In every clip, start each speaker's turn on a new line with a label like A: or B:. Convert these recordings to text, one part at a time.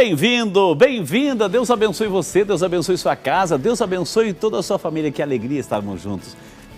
A: bem-vindo, bem-vinda. Deus abençoe você, Deus abençoe sua casa, Deus abençoe toda a sua família. Que alegria estarmos juntos.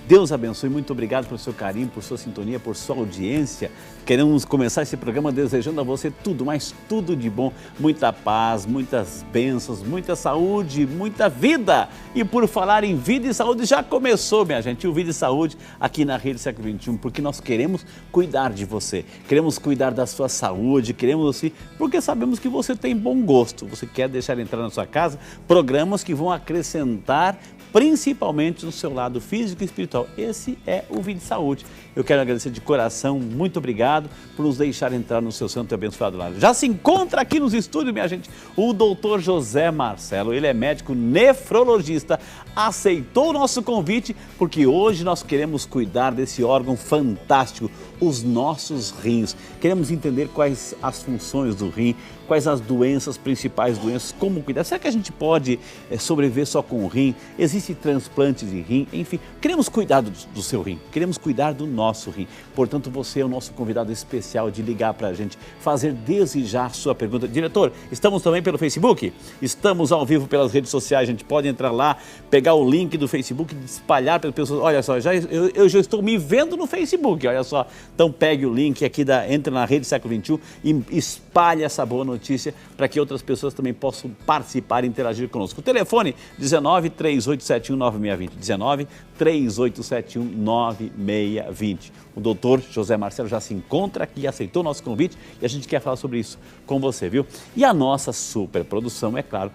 A: Deus abençoe, muito obrigado pelo seu carinho, por sua sintonia, por sua audiência. Queremos começar esse programa desejando a você tudo, mas tudo de bom. Muita paz, muitas bênçãos, muita saúde, muita vida. E por falar em vida e saúde, já começou, minha gente, o Vida e Saúde aqui na Rede Século XXI, porque nós queremos cuidar de você, queremos cuidar da sua saúde, queremos assim, porque sabemos que você tem bom gosto. Você quer deixar entrar na sua casa programas que vão acrescentar principalmente no seu lado físico e espiritual. Esse é o Vida e Saúde. Eu quero agradecer de coração, muito obrigado por nos deixar entrar no seu santo e abençoado lar. Já se encontra aqui nos estúdios, minha gente, o doutor José Marcelo. Ele é médico nefrologista, aceitou o nosso convite porque hoje nós queremos cuidar desse órgão fantástico, os nossos rins. Queremos entender quais as funções do rim, quais as doenças, principais doenças, como cuidar. Será que a gente pode sobreviver só com o rim? Existe transplante de rim? Enfim, queremos cuidar do seu rim, queremos cuidar do nosso rim. Portanto, você é o nosso convidado especial de ligar para a gente, fazer desde já a sua pergunta. Diretor, estamos também pelo Facebook? Estamos ao vivo pelas redes sociais, a gente pode entrar lá, pegar o link do Facebook e espalhar para as pessoas. Olha só, eu já estou me vendo no Facebook, olha só. Então pegue o link aqui, entre na Rede Século XXI e espalhe essa boa notícia para que outras pessoas também possam participar e interagir conosco. O telefone 19 3871 9620, 19 3871 9620. O doutor José Marcelo já se encontra aqui, aceitou o nosso convite e a gente quer falar sobre isso com você, viu? E a nossa super produção, é claro,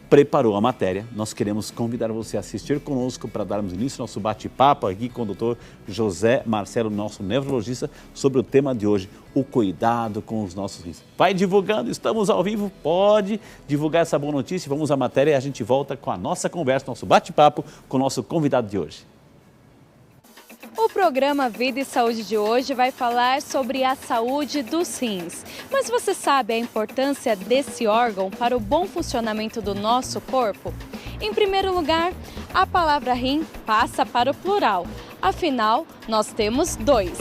A: preparou a matéria. Nós queremos convidar você a assistir conosco para darmos início ao nosso bate-papo aqui com o doutor José Marcelo, nosso neurologista, sobre o tema de hoje, o cuidado com os nossos rins. Vai divulgando, estamos ao vivo, pode divulgar essa boa notícia. Vamos à matéria e a gente volta com a nossa conversa, nosso bate-papo com o nosso convidado de hoje.
B: O programa Vida e Saúde de hoje vai falar sobre a saúde dos rins. Mas você sabe a importância desse órgão para o bom funcionamento do nosso corpo? Em primeiro lugar, a palavra rim passa para o plural. Afinal, nós temos dois.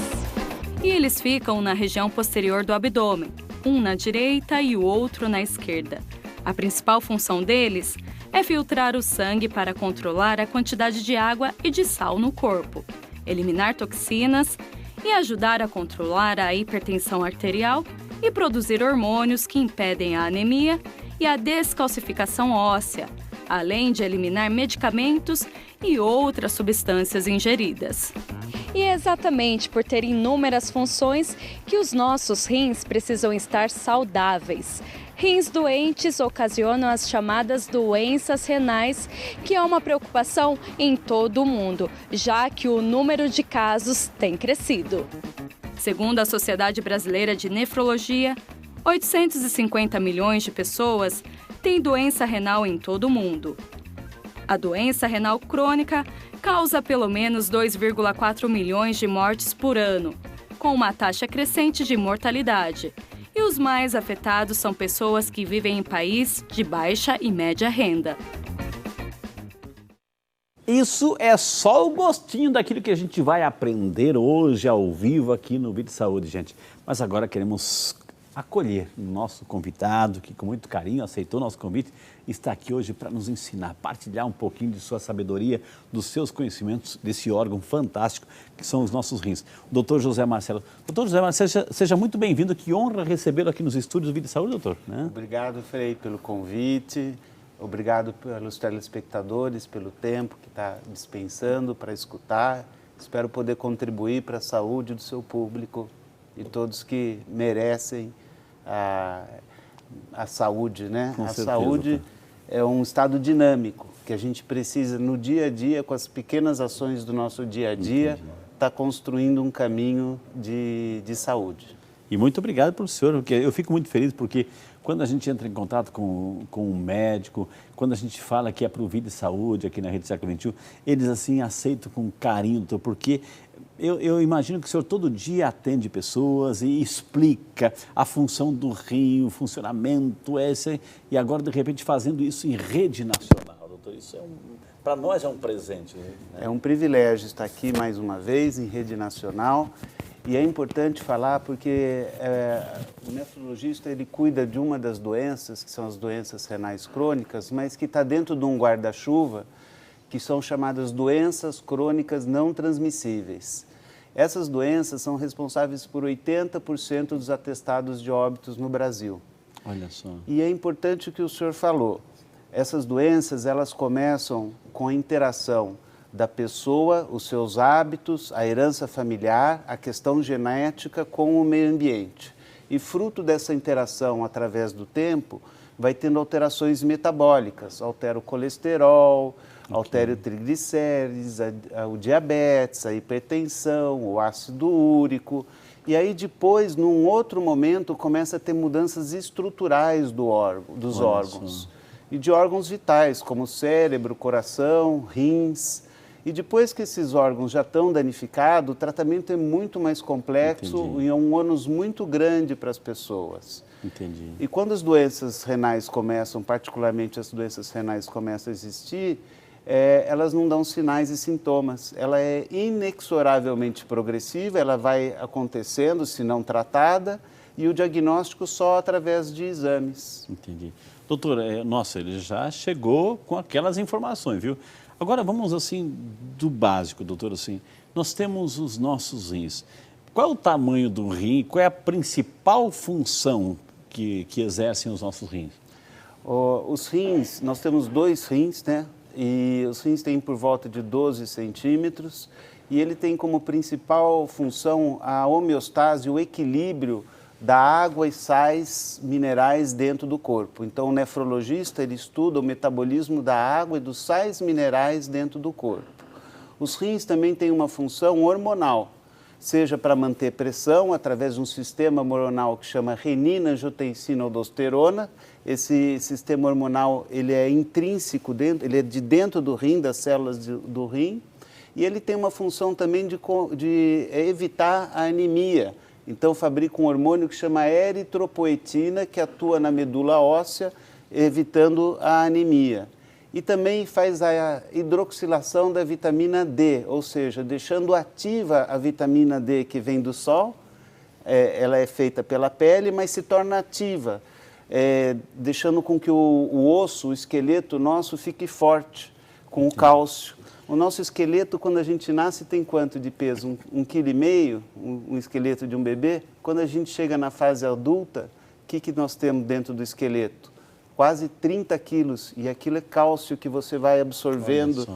C: E eles ficam na região posterior do abdômen, um na direita e o outro na esquerda. A principal função deles é filtrar o sangue para controlar a quantidade de água e de sal no corpo, eliminar toxinas e ajudar a controlar a hipertensão arterial e produzir hormônios que impedem a anemia e a descalcificação óssea, além de eliminar medicamentos e outras substâncias ingeridas.
B: E é exatamente por ter inúmeras funções que os nossos rins precisam estar saudáveis. Rins doentes ocasionam as chamadas doenças renais, que é uma preocupação em todo o mundo, já que o número de casos tem crescido.
C: Segundo a Sociedade Brasileira de Nefrologia, 850 milhões de pessoas têm doença renal em todo o mundo. A doença renal crônica causa pelo menos 2,4 milhões de mortes por ano, com uma taxa crescente de mortalidade. E os mais afetados são pessoas que vivem em país de baixa e média renda.
A: Isso é só o gostinho daquilo que a gente vai aprender hoje ao vivo aqui no Vida e Saúde, gente. Mas agora queremos acolher o nosso convidado, que com muito carinho aceitou o nosso convite, está aqui hoje para nos ensinar, partilhar um pouquinho de sua sabedoria, dos seus conhecimentos, desse órgão fantástico que são os nossos rins. O doutor José Marcelo. Doutor José Marcelo, seja muito bem-vindo, que honra recebê-lo aqui nos estúdios do Vida e Saúde, doutor. Né?
D: Obrigado, Frei, pelo convite, obrigado pelos telespectadores, pelo tempo que está dispensando para escutar. Espero poder contribuir para a saúde do seu público e todos que merecem a saúde, né?
A: Com certeza,
D: saúde
A: doutor.
D: É um estado dinâmico que a gente precisa no dia a dia, com as pequenas ações do nosso dia a dia, estar construindo um caminho de saúde.
A: E muito obrigado pelo senhor, porque eu fico muito feliz porque quando a gente entra em contato com um médico, quando a gente fala que é para o Vida e Saúde aqui na Rede Século XXI, eles assim aceitam com carinho, doutor, porque eu imagino que o senhor todo dia atende pessoas e explica a função do rim, o funcionamento, e agora de repente fazendo isso em rede nacional, doutor, isso para nós é um presente. Né?
D: É um privilégio estar aqui mais uma vez em rede nacional E é importante falar porque o nefrologista ele cuida de uma das doenças, que são as doenças renais crônicas, mas que está dentro de um guarda-chuva, que são chamadas doenças crônicas não transmissíveis. Essas doenças são responsáveis por 80% dos atestados de óbitos no Brasil.
A: Olha só.
D: E é importante o que o senhor falou. Essas doenças, elas começam com a interação da pessoa, os seus hábitos, a herança familiar, a questão genética com o meio ambiente. E fruto dessa interação através do tempo, vai tendo alterações metabólicas, altera o colesterol, altera o triglicérides, o diabetes, a hipertensão, o ácido úrico. E aí depois, num outro momento, começa a ter mudanças estruturais dos órgãos. E de órgãos vitais, como cérebro, coração, rins. E depois que esses órgãos já estão danificados, o tratamento é muito mais complexo.
A: Entendi.
D: E é um ônus muito grande para as pessoas.
A: Entendi.
D: E quando as doenças renais começam, particularmente as doenças renais começam a existir, elas não dão sinais e sintomas. Ela é inexoravelmente progressiva, ela vai acontecendo se não tratada, e o diagnóstico só através de exames.
A: Entendi. Doutor, nossa, ele já chegou com aquelas informações, viu? Agora vamos assim do básico, doutor, assim, nós temos os nossos rins. Qual é o tamanho do rim? Qual é a principal função que exercem os nossos rins?
D: Os rins, nós temos 2 rins, né? E os rins têm por volta de 12 centímetros e ele tem como principal função a homeostase, o equilíbrio da água e sais minerais dentro do corpo. Então, o nefrologista ele estuda o metabolismo da água e dos sais minerais dentro do corpo. Os rins também têm uma função hormonal, seja para manter pressão através de um sistema hormonal que chama renina-angiotensina-aldosterona. Esse sistema hormonal ele é intrínseco, ele é de dentro do rim, das células do rim, e ele tem uma função também de evitar a anemia. Então, fabrica um hormônio que chama eritropoetina, que atua na medula óssea, evitando a anemia. E também faz a hidroxilação da vitamina D, ou seja, deixando ativa a vitamina D que vem do sol. Ela é feita pela pele, mas se torna ativa, deixando com que o osso, o esqueleto nosso, fique forte, com o cálcio. O nosso esqueleto, quando a gente nasce, tem quanto de peso? 1,5 kg, um esqueleto de um bebê? Quando a gente chega na fase adulta, o que nós temos dentro do esqueleto? Quase 30 quilos. E aquilo é cálcio que você vai absorvendo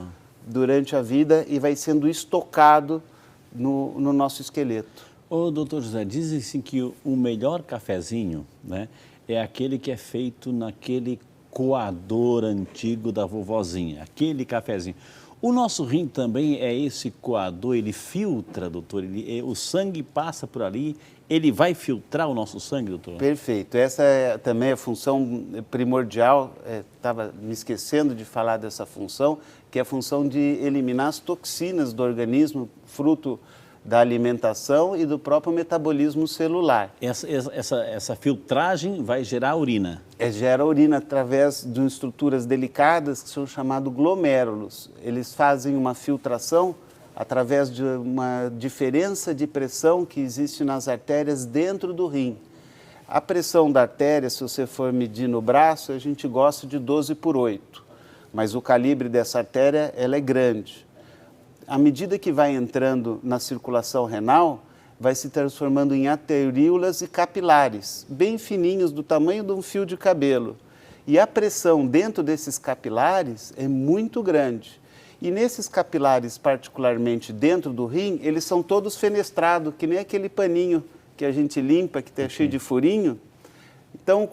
D: durante a vida e vai sendo estocado no nosso esqueleto.
A: Ô, doutor José, dizem assim que o melhor cafezinho, né, é aquele que é feito naquele coador antigo da vovozinha, aquele cafezinho. O nosso rim também é esse coador, ele filtra, doutor, o sangue passa por ali, ele vai filtrar o nosso sangue, doutor?
D: Perfeito, essa também é a função primordial, estava me esquecendo de falar dessa função, que é a função de eliminar as toxinas do organismo, fruto da alimentação e do próprio metabolismo celular.
A: Essa filtragem vai gerar urina?
D: Gera urina através de estruturas delicadas que são chamados glomérulos. Eles fazem uma filtração através de uma diferença de pressão que existe nas artérias dentro do rim. A pressão da artéria, se você for medir no braço, a gente gosta de 12/8, mas o calibre dessa artéria ela é grande. À medida que vai entrando na circulação renal, vai se transformando em arteríolas e capilares, bem fininhos, do tamanho de um fio de cabelo. E a pressão dentro desses capilares é muito grande. E nesses capilares, particularmente dentro do rim, eles são todos fenestrados, que nem aquele paninho que a gente limpa, que está cheio de furinho. Então,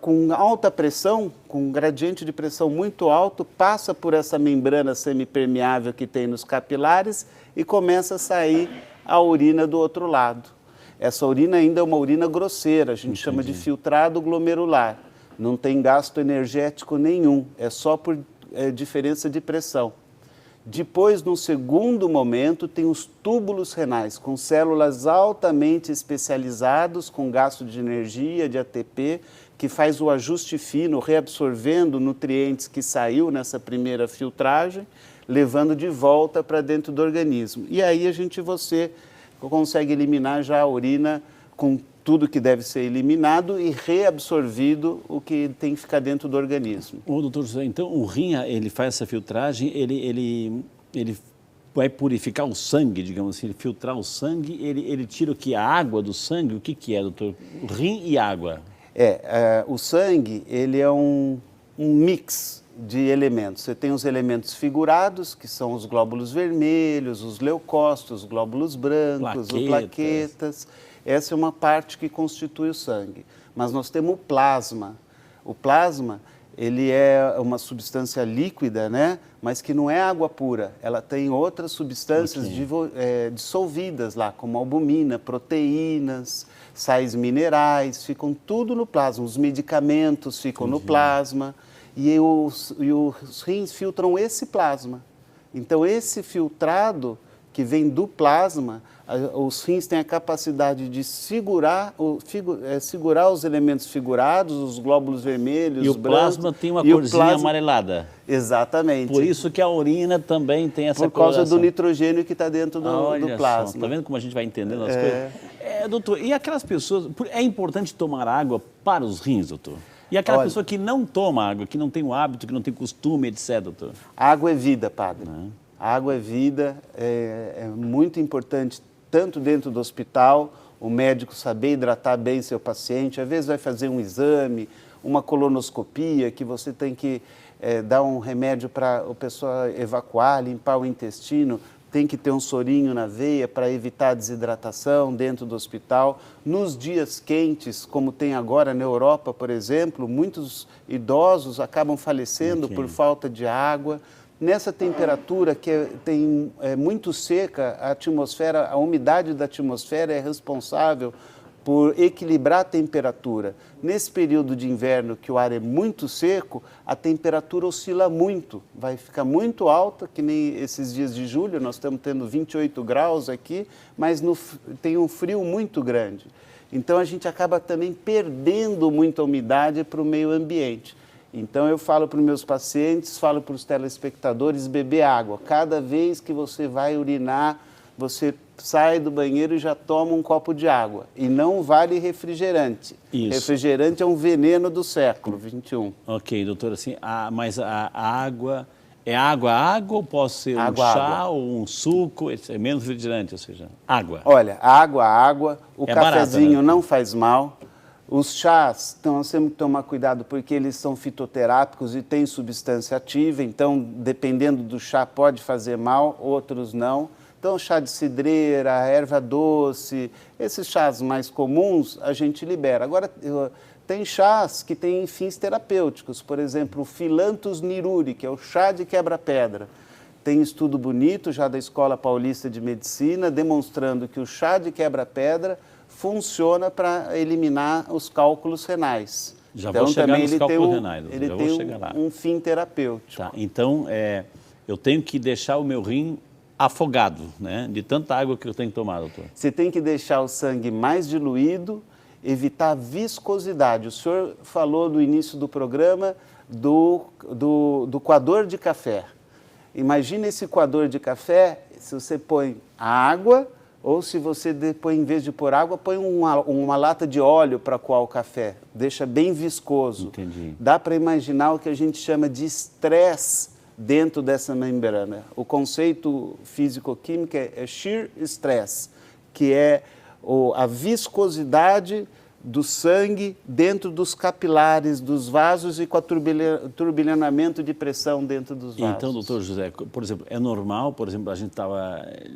D: com alta pressão, com um gradiente de pressão muito alto, passa por essa membrana semipermeável que tem nos capilares e começa a sair a urina do outro lado. Essa urina ainda é uma urina grosseira, a gente chama de filtrado glomerular. Não tem gasto energético nenhum, é só por diferença de pressão. Depois, no segundo momento, tem os túbulos renais, com células altamente especializadas, com gasto de energia, de ATP, que faz o ajuste fino, reabsorvendo nutrientes que saiu nessa primeira filtragem, levando de volta para dentro do organismo. E aí você consegue eliminar já a urina com tudo que deve ser eliminado e reabsorvido o que tem que ficar dentro do organismo.
A: Ô, doutor José, então o rim, ele faz essa filtragem, ele vai purificar o sangue, digamos assim, ele filtrar o sangue, ele tira o que? A água do sangue? O que é, doutor? O rim e água?
D: O sangue, ele é um mix de elementos. Você tem os elementos figurados, que são os glóbulos vermelhos, os leucócitos, os glóbulos brancos, os plaquetas. Essa é uma parte que constitui o sangue. Mas nós temos o plasma. O plasma, ele é uma substância líquida, né? Mas que não é água pura. Ela tem outras substâncias dissolvidas lá, como albumina, proteínas, sais minerais, ficam tudo no plasma. Os medicamentos ficam no plasma. E os rins filtram esse plasma. Então, esse filtrado que vem do plasma, os rins têm a capacidade de segurar os elementos figurados, os glóbulos vermelhos,
A: e o plasma tem uma corzinha amarelada.
D: Exatamente.
A: Por isso que a urina também tem essa coloração.
D: Por causa do nitrogênio que está dentro do plasma.
A: Está vendo como a gente vai entendendo as coisas? Doutor, e aquelas pessoas... É importante tomar água para os rins, doutor? E aquela pessoa que não toma água, que não tem o hábito, que não tem costume, etc., doutor?
D: Água é vida, padre. A água é vida, é muito importante, tanto dentro do hospital, o médico saber hidratar bem seu paciente. Às vezes vai fazer um exame, uma colonoscopia, que você tem que dar um remédio para a pessoa evacuar, limpar o intestino. Tem que ter um sorinho na veia para evitar a desidratação dentro do hospital. Nos dias quentes, como tem agora na Europa, por exemplo, muitos idosos acabam falecendo por falta de água. Nessa temperatura que é muito seca, a atmosfera, a umidade da atmosfera é responsável por equilibrar a temperatura. Nesse período de inverno, que o ar é muito seco, a temperatura oscila muito, vai ficar muito alta, que nem esses dias de julho, nós estamos tendo 28 graus aqui, mas tem um frio muito grande. Então, a gente acaba também perdendo muita umidade para o meio ambiente. Então, eu falo para os meus pacientes, falo para os telespectadores, beber água. Cada vez que você vai urinar, você sai do banheiro e já toma um copo de água. E não vale refrigerante. Isso. Refrigerante é um veneno do século XXI.
A: Ok, doutor, assim, mas a água... É água ou pode ser um chá ou um suco? É menos refrigerante, ou seja, água.
D: Olha, água. O cafezinho
A: barato, né?
D: Não faz mal. Os chás, então, nós temos que tomar cuidado porque eles são fitoterápicos e têm substância ativa. Então, dependendo do chá, pode fazer mal, outros não. Então, chá de cidreira, erva doce, esses chás mais comuns, a gente libera. Agora, tem chás que têm fins terapêuticos. Por exemplo, o Philanthus niruri, que é o chá de quebra-pedra. Tem estudo bonito já da Escola Paulista de Medicina, demonstrando que o chá de quebra-pedra funciona para eliminar os cálculos renais.
A: Já vou chegar nos cálculos renais.
D: Ele tem um fim terapêutico.
A: Tá, então, eu tenho que deixar o meu rim afogado, né? De tanta água que eu tenho que tomar, doutor.
D: Você tem que deixar o sangue mais diluído, evitar a viscosidade. O senhor falou no início do programa do coador de café. Imagina esse coador de café, se você põe a água, ou se você depois, em vez de pôr água, põe uma lata de óleo para coar o café. Deixa bem viscoso.
A: Entendi.
D: Dá para imaginar o que a gente chama de estresse dentro dessa membrana. O conceito físico-químico é shear stress, que é a viscosidade do sangue dentro dos capilares, dos vasos e com o turbilhonamento de pressão dentro dos vasos.
A: Então, doutor José, por exemplo, é normal, por exemplo, a gente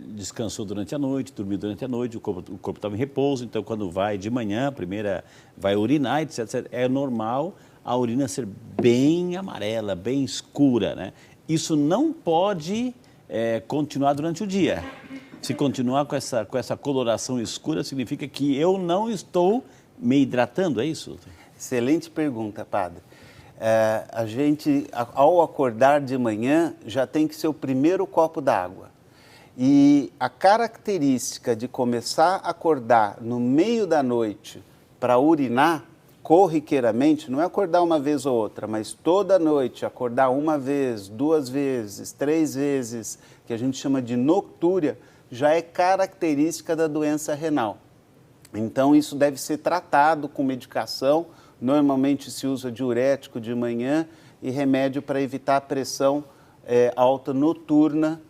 A: descansou durante a noite, dormiu durante a noite, o corpo estava em repouso, então quando vai de manhã, a primeira vai urinar, etc. É normal a urina ser bem amarela, bem escura, né? Isso não pode continuar durante o dia. Se continuar com essa coloração escura, significa que eu não estou me hidratando, é isso?
D: Excelente pergunta, padre. A gente, ao acordar de manhã, já tem que ser o primeiro copo d'água. E a característica de começar a acordar no meio da noite para urinar, corriqueiramente, não é acordar uma vez ou outra, mas toda noite, acordar uma vez, 2 vezes, 3 vezes, que a gente chama de noctúria, já é característica da doença renal. Então, isso deve ser tratado com medicação. Normalmente se usa diurético de manhã e remédio para evitar a pressão alta noturna.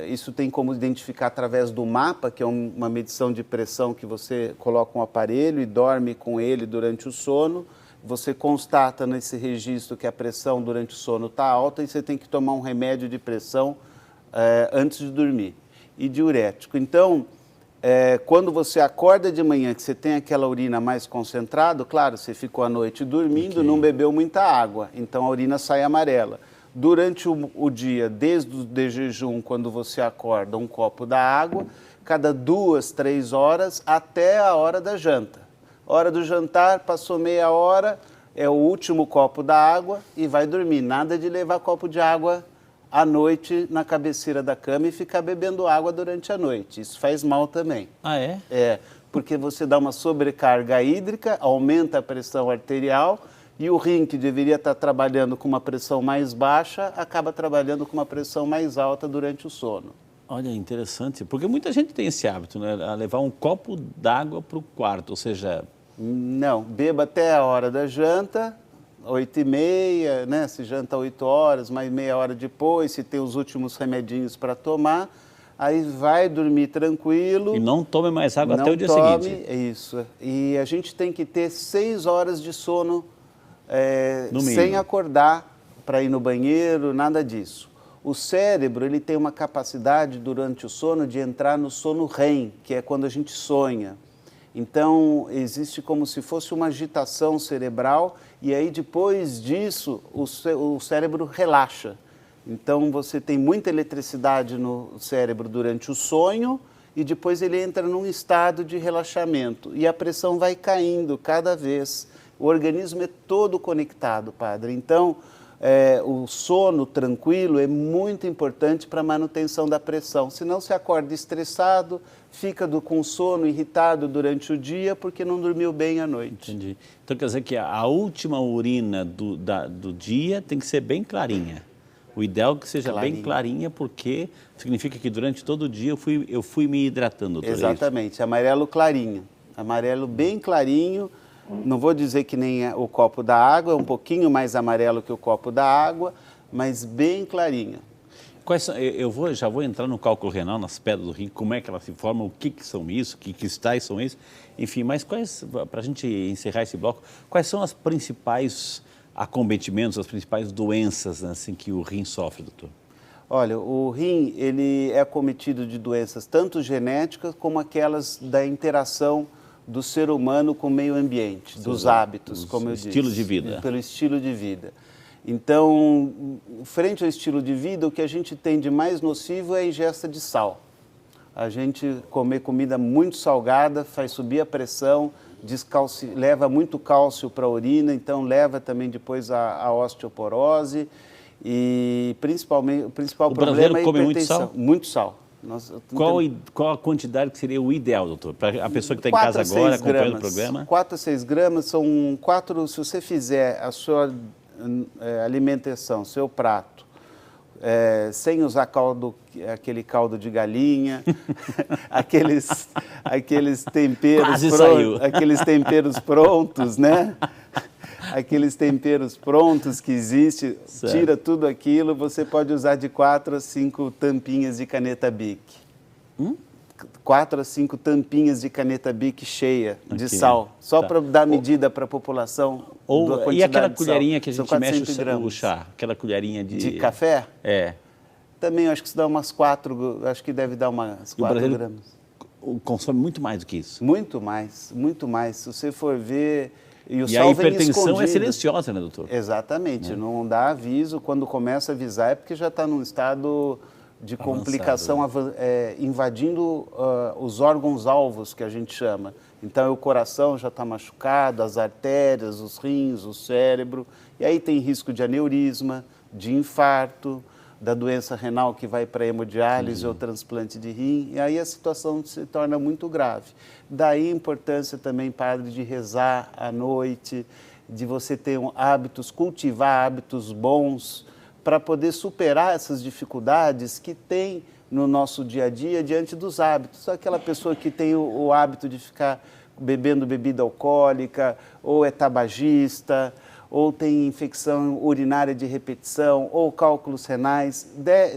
D: Isso tem como identificar através do mapa, que é uma medição de pressão que você coloca um aparelho e dorme com ele durante o sono. Você constata nesse registro que a pressão durante o sono está alta e você tem que tomar um remédio de pressão antes de dormir. E diurético. Então, quando você acorda de manhã, que você tem aquela urina mais concentrada, claro, você ficou a noite dormindo, não bebeu muita água, então a urina sai amarela. Durante o dia, desde o de jejum, quando você acorda, um copo da água, cada 2, 3 horas até a hora da janta. Hora do jantar, passou meia hora, é o último copo da água e vai dormir. Nada de levar copo de água à noite na cabeceira da cama e ficar bebendo água durante a noite. Isso faz mal também.
A: Ah, é?
D: Porque você dá uma sobrecarga hídrica, aumenta a pressão arterial e o rim, que deveria estar trabalhando com uma pressão mais baixa, acaba trabalhando com uma pressão mais alta durante o sono.
A: Olha, interessante, porque muita gente tem esse hábito, né? A levar um copo d'água para o quarto, ou seja...
D: Não, beba até a hora da janta, 8h30, né? Se janta 8 horas, mais meia hora depois, se tem os últimos remedinhos para tomar, aí vai dormir tranquilo.
A: E não tome mais água até o dia seguinte.
D: É isso. E a gente tem que ter 6 horas de sono sem acordar para ir no banheiro, nada disso. O cérebro, ele tem uma capacidade durante o sono de entrar no sono REM, que é quando a gente sonha. Então, existe como se fosse uma agitação cerebral e aí depois disso o cérebro relaxa. Então, você tem muita eletricidade no cérebro durante o sonho e depois ele entra num estado de relaxamento e a pressão vai caindo cada vez. O organismo é todo conectado, padre. Então, o sono tranquilo é muito importante para a manutenção da pressão. Senão você acorda estressado, fica com sono irritado durante o dia porque não dormiu bem à noite.
A: Entendi. Então quer dizer que a última urina do dia tem que ser bem clarinha. O ideal é que seja bem clarinha, porque significa que durante todo o dia eu fui me hidratando.
D: Exatamente, amarelo clarinho. Amarelo bem clarinho. Não vou dizer que nem o copo da água, é um pouquinho mais amarelo que o copo da água, mas bem clarinho.
A: Já vou entrar no cálculo renal, nas pedras do rim, como é que elas se formam, o que são isso, que cristais são esses, enfim, mas para a gente encerrar esse bloco, quais são os principais acometimentos, as principais doenças assim, que o rim sofre, doutor?
D: Olha, o rim ele é acometido de doenças tanto genéticas como aquelas da interação do ser humano com o meio ambiente, dos hábitos, como eu disse.
A: Estilo de vida.
D: Pelo estilo de vida. Então, frente ao estilo de vida, o que a gente tem de mais nocivo é a ingesta de sal. A gente comer comida muito salgada faz subir a pressão, leva muito cálcio para a urina, então leva também depois a osteoporose e principalmente o principal problema é a hipertensão. Muito sal.
A: Qual a quantidade que seria o ideal, doutor? Para a pessoa que está em casa agora, acompanhando o programa?
D: 4 a 6 gramas são 4, se você fizer a sua alimentação, seu prato, sem usar aquele caldo de galinha, aqueles temperos prontos, né? Aqueles temperos prontos que existem, tira tudo aquilo, você pode usar de 4 a 5 tampinhas de caneta Bic. 4 a 5 tampinhas de caneta Bic cheia de sal, só para dar medida para a população.
A: E aquela colherinha que a gente mexe o chá, aquela colherinha de
D: café? Também acho que isso dá umas 4, acho que deve dar umas 4 gramas.
A: Consome muito mais do que isso?
D: Muito mais, muito mais. Se você for ver...
A: E a hipertensão é silenciosa, né, doutor?
D: Exatamente, não dá aviso. Quando começa a avisar é porque já está num estado de complicação, invadindo os órgãos-alvos, que a gente chama. Então, o coração já está machucado, as artérias, os rins, o cérebro. E aí tem risco de aneurisma, de infarto, da doença renal que vai para hemodiálise ou transplante de rim. E aí a situação se torna muito grave. Daí a importância também, padre, de rezar à noite, de você ter cultivar hábitos bons para poder superar essas dificuldades que tem no nosso dia a dia diante dos hábitos. Aquela pessoa que tem o hábito de ficar bebendo bebida alcoólica, ou é tabagista, ou tem infecção urinária de repetição, ou cálculos renais,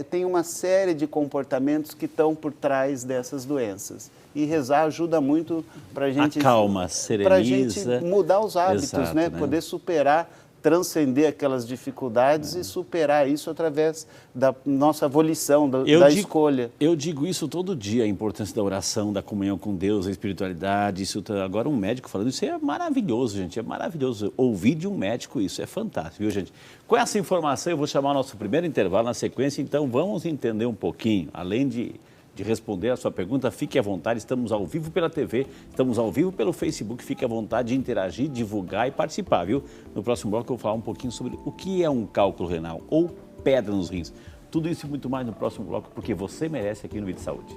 D: tem uma série de comportamentos que estão por trás dessas doenças. E rezar ajuda muito para a gente...
A: Acalma, sereniza.
D: Mudar os hábitos,
A: Exato,
D: né? Poder superar, transcender aquelas dificuldades e superar isso através da nossa volição, da escolha.
A: Eu digo isso todo dia, a importância da oração, da comunhão com Deus, da espiritualidade. Agora um médico falando isso é maravilhoso, gente, é maravilhoso. Ouvir de um médico isso é fantástico, viu, gente? Com essa informação eu vou chamar o nosso primeiro intervalo na sequência, então vamos entender um pouquinho, além de responder a sua pergunta, fique à vontade, estamos ao vivo pela TV, estamos ao vivo pelo Facebook, fique à vontade de interagir, divulgar e participar, viu? No próximo bloco eu vou falar um pouquinho sobre o que é um cálculo renal ou pedra nos rins. Tudo isso e muito mais no próximo bloco, porque você merece aqui no Vida e Saúde.